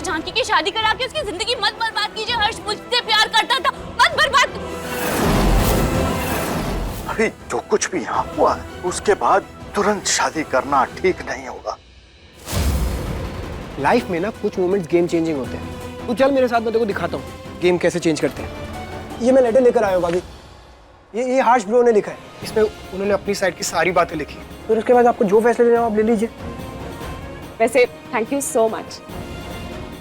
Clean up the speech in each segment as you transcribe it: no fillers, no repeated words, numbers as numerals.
जानकी की शादी करा के उसकी जिंदगी मत बर्बाद कीजिए। हर्ष मुझसे प्यार करता था, मत बर्बाद। अभी जो कुछ भी यहाँ हुआ है उसके बाद तुरंत शादी करना ठीक नहीं होगा। लाइफ में ना कुछ मोमेंट्स गेम चेंजिंग होते हैं। तू चल मेरे साथ, मैं तेरे को दिखाता हूँ गेम कैसे चेंज करते हैं। ये मैं लेटर लेकर आया हूँ भाभी। ये हर्ष ब्रो ने लिखा है। इसमें उन्होंने अपनी साइड की सारी बातें लिखी। फिर उसके बाद आपको जो फैसले लेना हो आप ले लीजिए। वैसे थैंक यू सो मच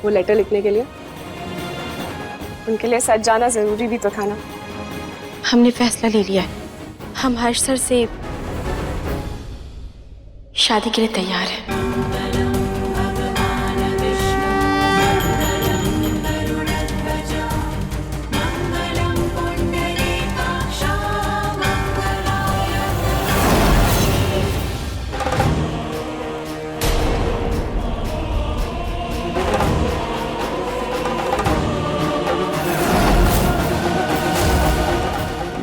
वो लेटर लिखने के लिए। उनके लिए सच जाना जरूरी भी तो था ना। हमने फैसला ले लिया है, हम हर्ष सर से शादी के लिए तैयार हैं।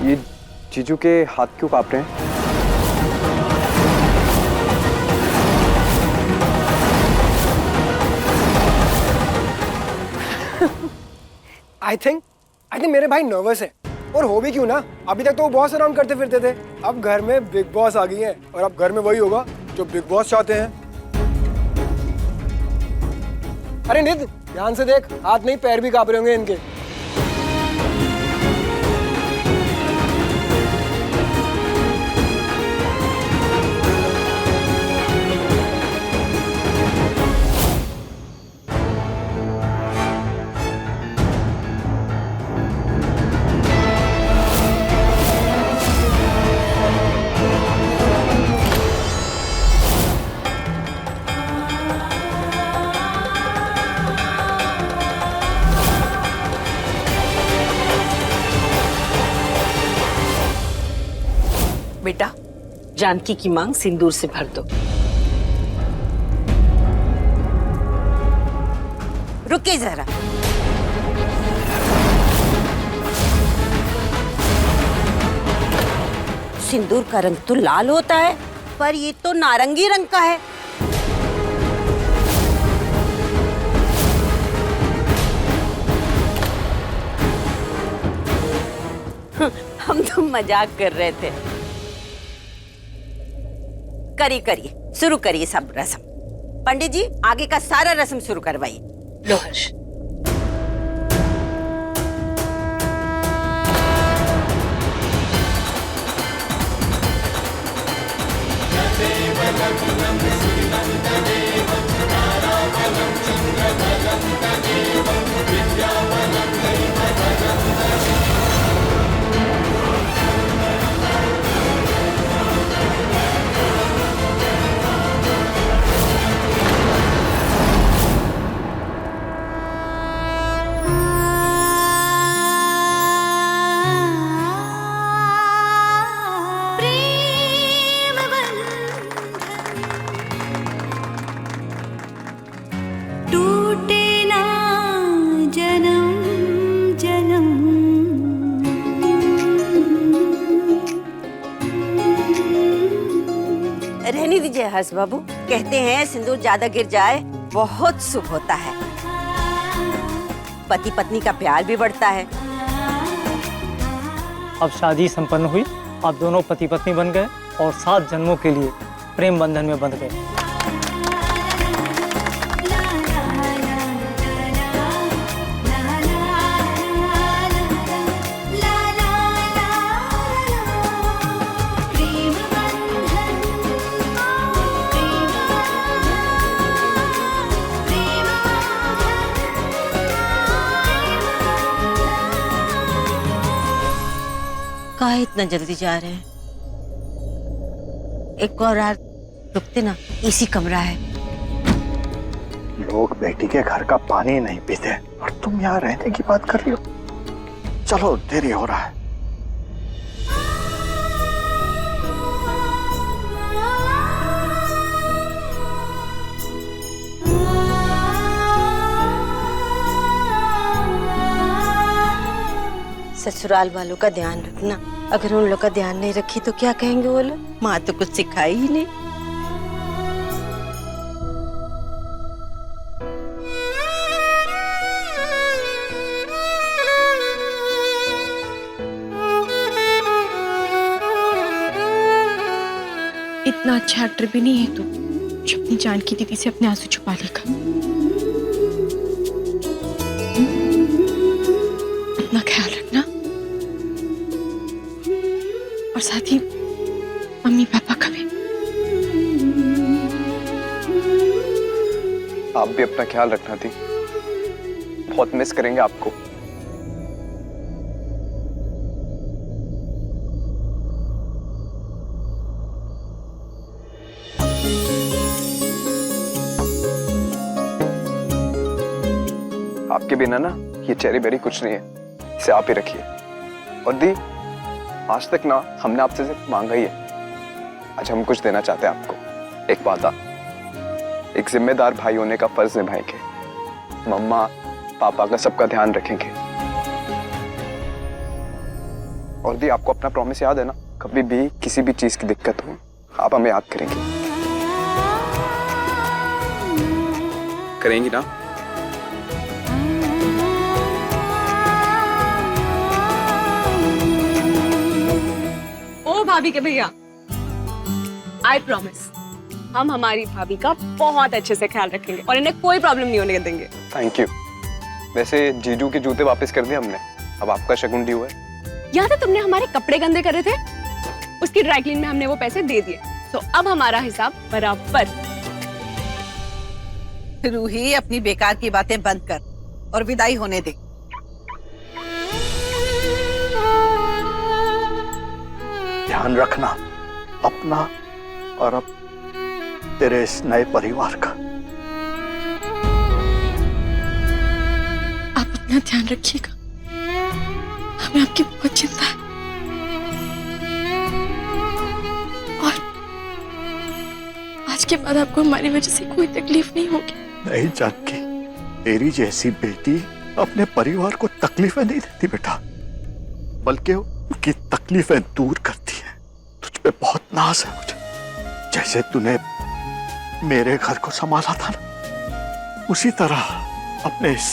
ये जीजू के हाथ क्यों कांप रहे हैं? आई थिंक मेरे भाई नर्वस है। और हो भी क्यों ना, अभी तक तो वो बॉस अराउंड करते फिरते थे। अब घर में बिग बॉस आ गई है और अब घर में वही होगा जो बिग बॉस चाहते हैं। अरे निध, ध्यान से देख, हाथ नहीं पैर भी कांप रहे होंगे इनके। बेटा, जानकी की मांग सिंदूर से भर दो। रुकिए जरा। सिंदूर का रंग तो लाल होता है, पर ये तो नारंगी रंग का है। हम तो मजाक कर रहे थे। करिए करिए, शुरू करिए सब रस्म। पंडित जी, आगे का सारा रस्म शुरू करवाइए। लो हर्ष। रहने दीजिए हर्ष बाबू। कहते हैं सिंदूर ज्यादा गिर जाए बहुत शुभ होता है। पति पत्नी का प्यार भी बढ़ता है। अब शादी संपन्न हुई, आप दोनों पति पत्नी बन गए और 7 जन्मों के लिए प्रेम बंधन में बंध गए। काहे इतना जल्दी जा रहे हैं? एक और रात रुकते ना, इसी कमरा है। लोग बेटी के घर का पानी नहीं पीते और तुम यहाँ रहने की बात कर रही हो। चलो, देरी हो रहा है। ससुराल वालों का ध्यान रखना। अगर उन लोग का ध्यान नहीं रखी तो क्या कहेंगे वो लोग? माँ तो कुछ सिखाई ही नहीं। इतना अच्छा एक्टर भी नहीं है तू जो अपनी जान की दीदी से अपने आंसू छुपा लेगा। अपना ख्याल रखना और साथ ही मम्मी पापा का भी। आप भी अपना ख्याल रखना थी, बहुत मिस करेंगे आपको। आपके बिना ना ये चेरी बेरी कुछ नहीं है, इसे आप ही रखिए। और दी, आज तक ना हमने आपसे सिर्फ मांगा ही है, आज हम कुछ देना चाहते हैं आपको। एक वादा, एक जिम्मेदार भाई होने का फर्ज निभाएंगे, मम्मा पापा का सबका ध्यान रखेंगे। और दी, आपको अपना प्रॉमिस याद है ना, कभी भी किसी भी चीज की दिक्कत हो आप हमें याद करेंगी ना? ओ भाभी के भैया, आई प्रॉमिस हम हमारी भाभी का बहुत अच्छे से ख्याल रखेंगे और इन्हें कोई प्रॉब्लम नहीं होने देंगे। Thank you. वैसे जीजू के जूते वापस कर दिए हमने, अब आपका शगुन ड्यू है। याद है तुमने हमारे कपड़े गंदे करे थे, उसकी ड्राई क्लीन में हमने वो पैसे दे दिए, तो अब हमारा हिसाब बराबर। रूही, अपनी बेकार की बातें बंद कर और विदाई होने दे। ध्यान रखना अपना और अब तेरे इस नए परिवार का। आप अपना ध्यान रखिएगा, हमें आपकी बहुत चिंता है। और आज के बाद आपको हमारी वजह से कोई तकलीफ नहीं होगी। नहीं जानकी, तेरी जैसी बेटी अपने परिवार को तकलीफें नहीं देती बेटा, बल्कि उनकी तकलीफें दूर करती है। तुझ पे बहुत नाज है मुझे, जैसे तूने मेरे घर को संभाला था ना, उसी तरह अपने इस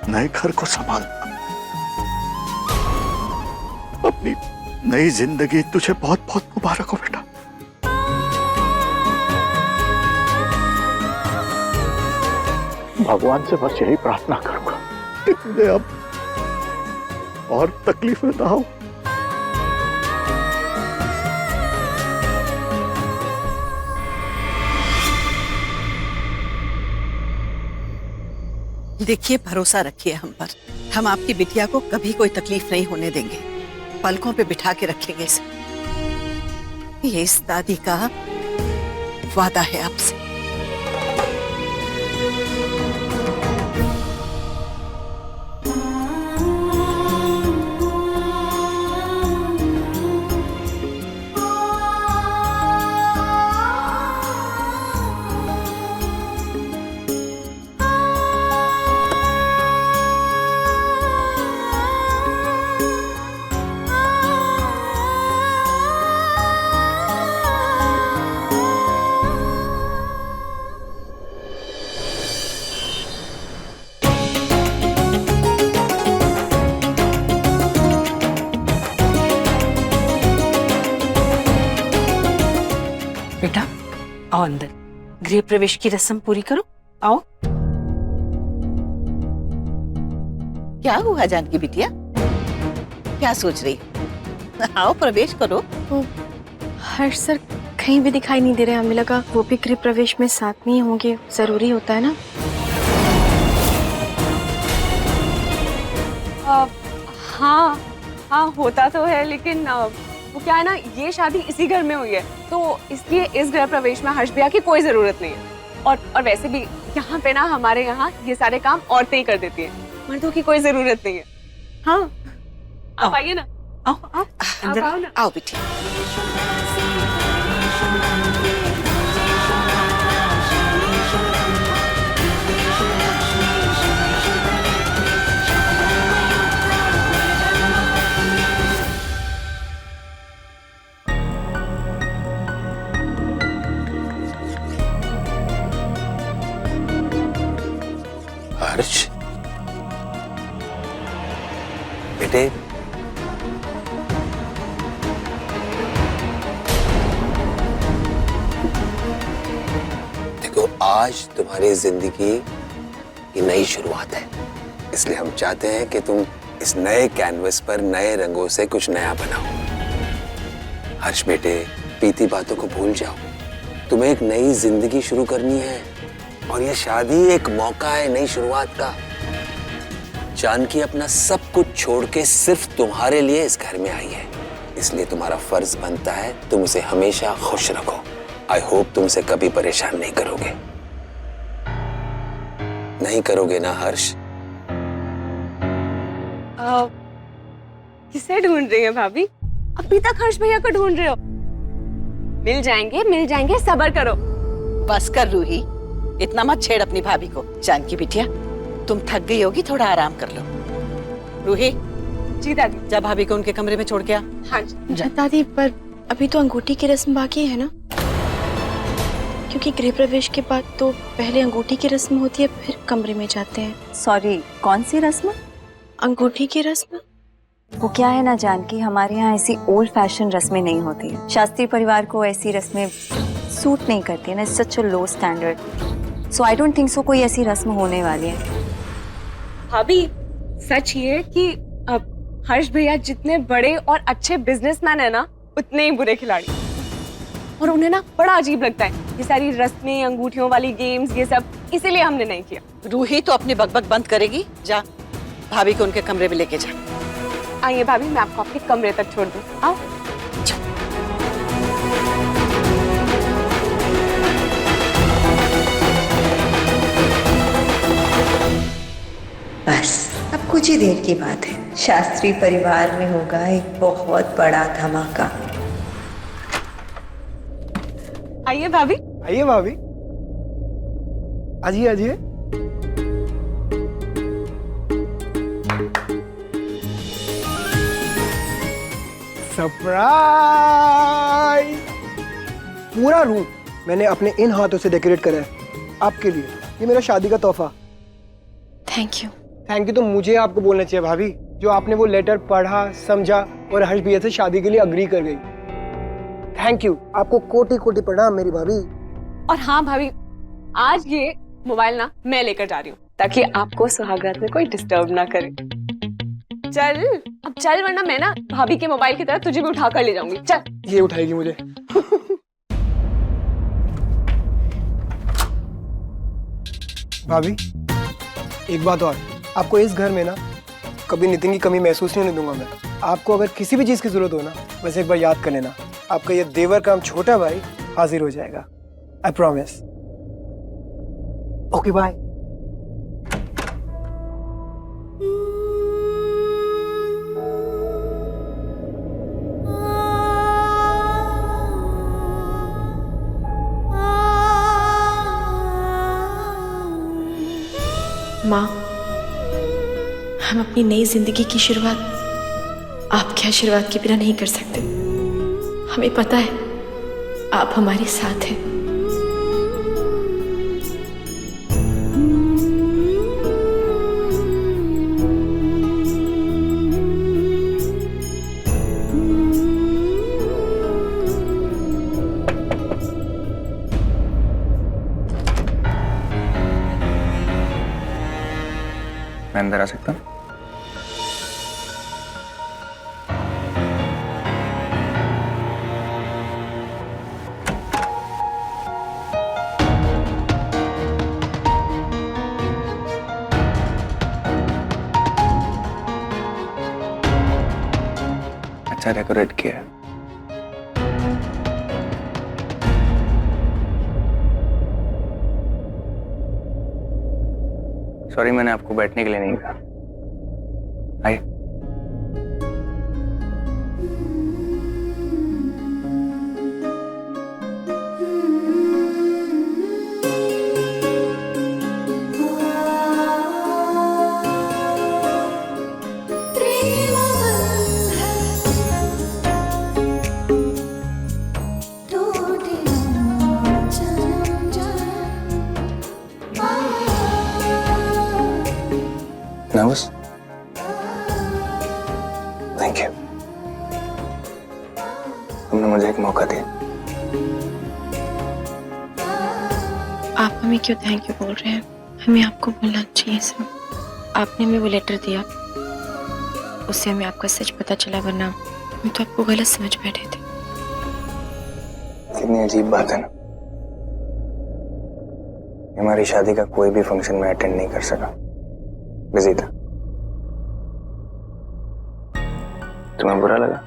नए घर को संभालना। अपनी नई जिंदगी तुझे बहुत बहुत मुबारक हो बेटा। भगवान से बस यही प्रार्थना करूंगा कि तुझे अब और तकलीफें ना हो। देखिए, भरोसा रखिए हम पर, हम आपकी बिटिया को कभी कोई तकलीफ नहीं होने देंगे, पलकों पे बिठा के रखेंगे इसे। ये इस दादी का वादा है आपसे। बेटा आओ अंदर, गृह प्रवेश की रस्म पूरी करो। आओ। क्या हुआ जानकी बिटिया, क्या सोच रही? आओ प्रवेश करो। हर्ष सर कहीं भी दिखाई नहीं दे रहे, हमें लगा वो भी गृह प्रवेश में साथ में ही होंगे, जरूरी होता है ना। हाँ हाँ होता तो है, लेकिन वो क्या है ना, ये शादी इसी घर में हुई है, तो इसलिए इस गृह प्रवेश में हर्ष भैया की कोई जरूरत नहीं है। और वैसे भी यहाँ पे ना हमारे यहाँ ये सारे काम औरतें ही कर देती हैं, मर्दों की कोई जरूरत नहीं है। हाँ आप आइए ना। आओ आओ अंदर आओ ना। आओ बेटी। हर्ष बेटे, आज तुम्हारी जिंदगी की नई शुरुआत है, इसलिए हम चाहते हैं कि तुम इस नए कैनवस पर नए रंगों से कुछ नया बनाओ। हर्ष बेटे, बीती बातों को भूल जाओ। तुम्हें एक नई जिंदगी शुरू करनी है और ये शादी एक मौका है नई शुरुआत का। जानकी अपना सब कुछ छोड़ के सिर्फ तुम्हारे लिए इस घर में आई है, इसलिए तुम्हारा फर्ज बनता है तुम उसे हमेशा खुश रखो। आई होप तुम उसे कभी परेशान नहीं करोगे। नहीं करोगे ना हर्ष? किसे ढूंढ रही है भाभी? अभी तक हर्ष भैया को ढूंढ रहे हो? मिल जाएंगे, सब्र करो। बस कर रूही, इतना मत छेड़ अपनी भाभी को। जानकी बिटिया, तुम थक गई होगी, थोड़ा आराम कर लो। रूही, जी दादी। जा भाभी को उनके कमरे में छोड़ के आ। हाँ जी। दादी, पर अभी तो अंगूठी की रस्म बाकी है ना? क्योंकि गृह प्रवेश के बाद तो पहले अंगूठी की रस्म होती है, फिर कमरे में जाते हैं। सॉरी, कौन सी रस्म? अंगूठी की रस्म। वो क्या है ना जानकी, हमारे यहाँ ऐसी ओल्ड फैशन रस्में नहीं होती है। शास्त्रीय परिवार को ऐसी रस्में सूट नहीं करती है ना, such a low standard. So I don't think so कोई ऐसी रस्म होने वाली है। भाभी, सच ये है कि अब हर्ष भैया जितने बड़े और अच्छे बिजनेसमैन है ना, उतने ही बुरे खिलाड़ी। और उन्हें ना बड़ा अजीब लगता है ये सारी रस्में, अंगूठियों वाली गेम्स, ये सब, इसीलिए हमने नहीं किया। रूही तो अपनी बकबक बंद करेगी। जा भाभी को उनके कमरे में लेके जा। आइए भाभी, मैं आपको आपके कमरे तक छोड़ दूं। आओ। बस अब कुछ ही देर की बात है, शास्त्री परिवार में होगा एक बहुत बड़ा धमाका। आइए भाभी। आइए भाभी, आजिए आजिए। सरप्राइज! पूरा रूम मैंने अपने इन हाथों से डेकोरेट करा है आपके लिए। ये मेरा शादी का तोहफा। Thank you. थैंक यू तो मुझे आपको बोलना चाहिए भाभी, जो आपने वो लेटर पढ़ा, समझा और हर्ष भैया से शादी के लिए अग्री कर गई। थैंक यू, आपको कोटि कोटि प्रणाम मेरी भाभी। और हाँ भाभी, आज ये मोबाइल ना मैं लेकर जा रही हूँ, ताकि आपको सुहागरात में कोई डिस्टर्ब ना करे। चल अब चल, वरना मैं ना भाभी के मोबाइल की तरह तुझे भी उठा कर ले जाऊंगी। चल। ये उठाएगी मुझे। भाभी, एक बात और, आपको इस घर में ना कभी नितिन की कमी महसूस नहीं होने दूंगा मैं। आपको अगर किसी भी चीज की जरूरत हो ना, बस एक बार याद कर लेना, आपका ये देवर काम छोटा भाई हाजिर हो जाएगा। I promise. Okay bye. माँ, हम अपनी नई जिंदगी की शुरुआत आपके आशीर्वाद के बिना नहीं कर सकते। हमें पता है आप हमारे साथ हैं। मैं अंदर आ सकता हूँ? अच्छा डेकोरेट किया है। सॉरी, मैंने आपको बैठने के लिए नहीं कहा। आइए। नर्वस? थैंक यू, तुमने मुझे एक मौका दिया। आप हमें क्यों थैंक यू बोल रहे हैं? हमें आपको बोलना चाहिए सर। आपने हमें वो लेटर दिया, उससे हमें आपका सच पता चला, वरना हम तो आपको गलत समझ बैठे थे। कितनी अजीब बात है ना, हमारी शादी का कोई भी फंक्शन में अटेंड नहीं कर सका, बिजी था। तुम्हें बुरा लगा?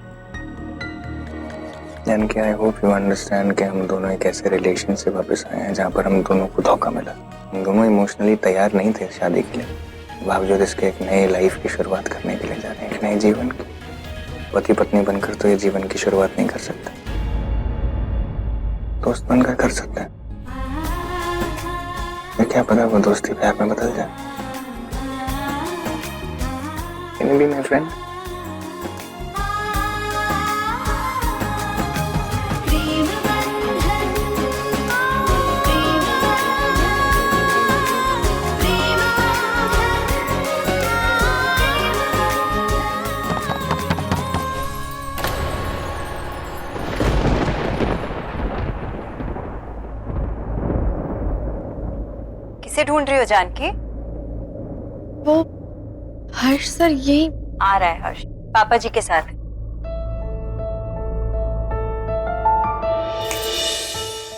यानी कि आई होप यू अंडरस्टैंड कि हम दोनों एक ऐसे रिलेशन से वापस आए हैं जहाँ पर हम दोनों को धोखा मिला। हम दोनों इमोशनली तैयार नहीं थे शादी के लिए, बावजूद इसके एक नई लाइफ की शुरुआत करने के लिए जा रहे हैं, एक नए जीवन की। पति पत्नी बनकर तो ये जीवन की शुरुआत नहीं कर सकते, दोस्त बनकर कर सकते हैं। ये क्या पता वो दोस्ती प्यार में बदल जाए। Can you be my friend? किसे ढूंढ रही हो जानकी? वो हर्ष सर यही आ रहा है। हर्ष पापा जी के साथ।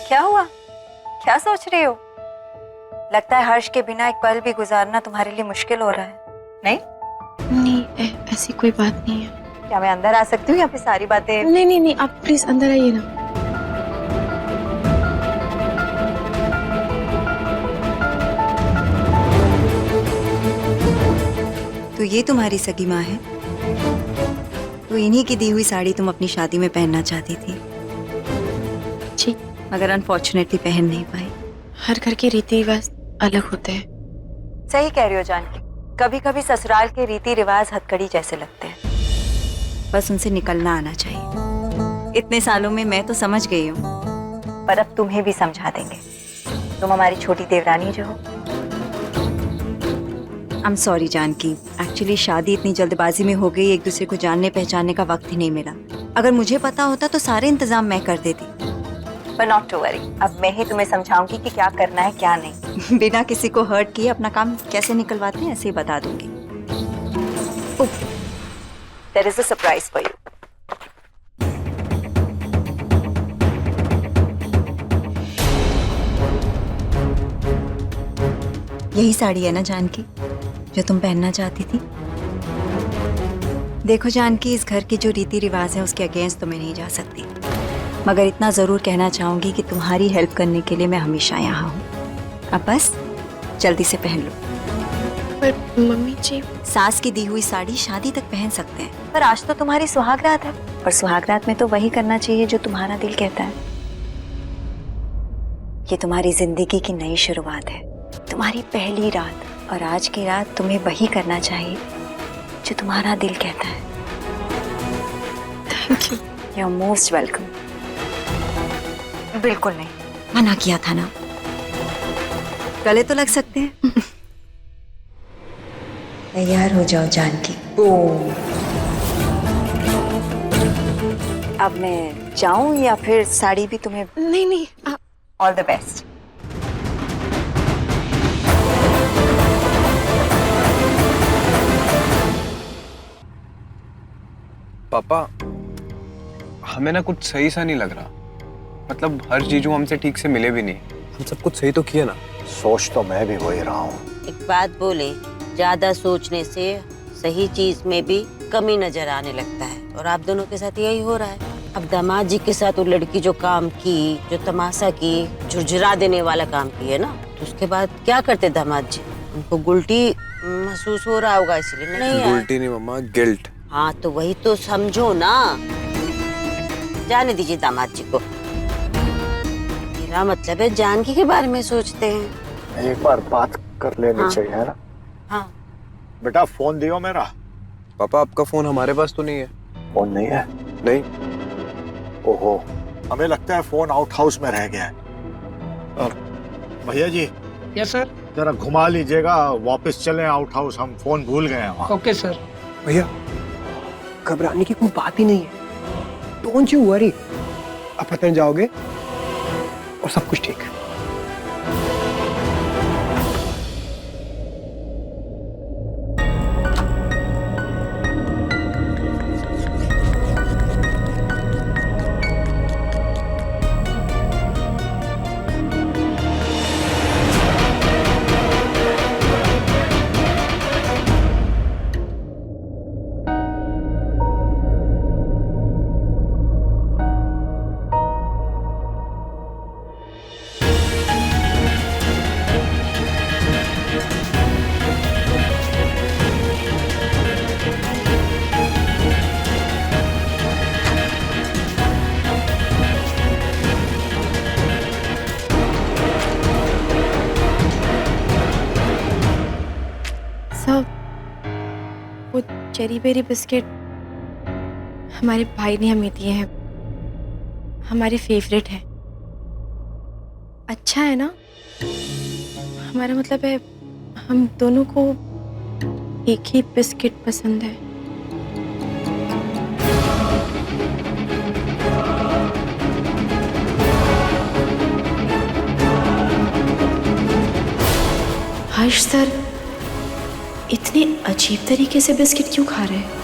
क्या हुआ? क्या सोच रही हो? लगता है हर्ष के बिना एक पल भी गुजारना तुम्हारे लिए मुश्किल हो रहा है। नहीं नहीं, ऐसी कोई बात नहीं है। क्या मैं अंदर आ सकती हूँ या फिर सारी बातें? नहीं नहीं नहीं, आप प्लीज अंदर आइए ना। तो ये तुम्हारी सगी माँ है? तो इन्हीं की दी हुई साड़ी तुम अपनी शादी में पहनना चाहती थी? जी। मगर अनफॉर्चुनेटली पहन नहीं पाई। हर घर के रीति रिवाज अलग होते हैं। सही कह रही हो जानकी, कभी कभी ससुराल के रीति रिवाज हथकड़ी जैसे लगते हैं, बस उनसे निकलना आना चाहिए। इतने सालों में मैं तो समझ गई हूँ, पर अब तुम्हें भी समझा देंगे। तुम हमारी छोटी देवरानी जो हो। I am sorry Janaki, actually शादी इतनी जल्दबाजी में हो गई, एक दूसरे को जानने पहचानने का वक्त ही नहीं मिला। अगर मुझे पता होता तो सारे इंतजाम मैं कर देती। पर नॉट टू वरी, अब मैं ही तुम्हें समझाऊंगी कि क्या करना है क्या नहीं। बिना किसी को हर्ट किए अपना काम कैसे निकलवाते हैं ऐसे ही बता दूंगी। There is a surprise for you. यही साड़ी है ना जानकी जो तुम पहनना चाहती थी? देखो जानकी, इस घर के जो रीति रिवाज हैं उसके अगेंस्ट तो मैं नहीं जा सकती, मगर इतना जरूर कहना चाहूंगी कि तुम्हारी हेल्प करने के लिए मैं हमेशा यहाँ हूँ। अब बस जल्दी से पहन लो। पर मम्मी जी, सास की दी हुई साड़ी शादी तक पहन सकते हैं, पर आज तो तुम्हारी सुहागरात है, और सुहागरात में तो वही करना चाहिए जो तुम्हारा दिल कहता है। ये तुम्हारी जिंदगी की नई शुरुआत है, तुम्हारी पहली रात, और आज की रात तुम्हें वही करना चाहिए जो तुम्हारा दिल कहता है। Thank you. You are most welcome. बिल्कुल नहीं, मना किया था ना। गले तो लग सकते हैं। तैयार हो जाओ जानकी। अब मैं जाऊं या फिर साड़ी भी तुम्हें? नहीं नहीं, आप ऑल द बेस्ट। पापा, हमें ना कुछ सही सा नहीं लग रहा। मतलब हर जीजू हमसे ठीक से मिले भी नहीं। हम सब कुछ सही तो किया ना? सोच तो मैं भी हो ही रहा हूँ। एक बात बोले, ज्यादा सोचने से सही चीज में भी कमी नजर आने लगता है, और आप दोनों के साथ यही हो रहा है। अब दामाद जी के साथ वो लड़की जो काम की, जो तमाशा की, झुरझुरा देने वाला काम की है ना, तो उसके बाद क्या करते दामाद जी? उनको गुल्टी महसूस हो रहा होगा, इसलिए नहीं आए। गुल्टी नहीं मम्मा, गिल्ट। हाँ तो वही तो समझो ना। जाने दीजिए दामाद जी को। मेरा मतलब है जानकी के बारे में सोचते हैं। एक बार बात कर लेनी चाहिए, है ना? हाँ। बेटा फोन दियो मेरा। पापा आपका फोन हमारे पास तो नहीं है। फोन नहीं है? नहीं। ओहो, हमें लगता है फोन आउट हाउस में रह गया है। भैया जी। Yes sir. जरा घुमा लीजिएगा, वापस चलें आउट हाउस, हम फोन भूल गए हैं वहाँ। Okay sir. भैया घबराने की कोई बात ही नहीं है, डोंट यू वरी। आप पता जाओगे और सब कुछ ठीक है। वो चेरी बेरी बिस्किट हमारे भाई ने हमें दिए हैं, हमारे फेवरेट हैं। अच्छा है ना? हमारा मतलब है हम दोनों को एक ही बिस्किट पसंद है। हर्ष सर इतने अजीब तरीके से बिस्किट क्यों खा रहे हैं?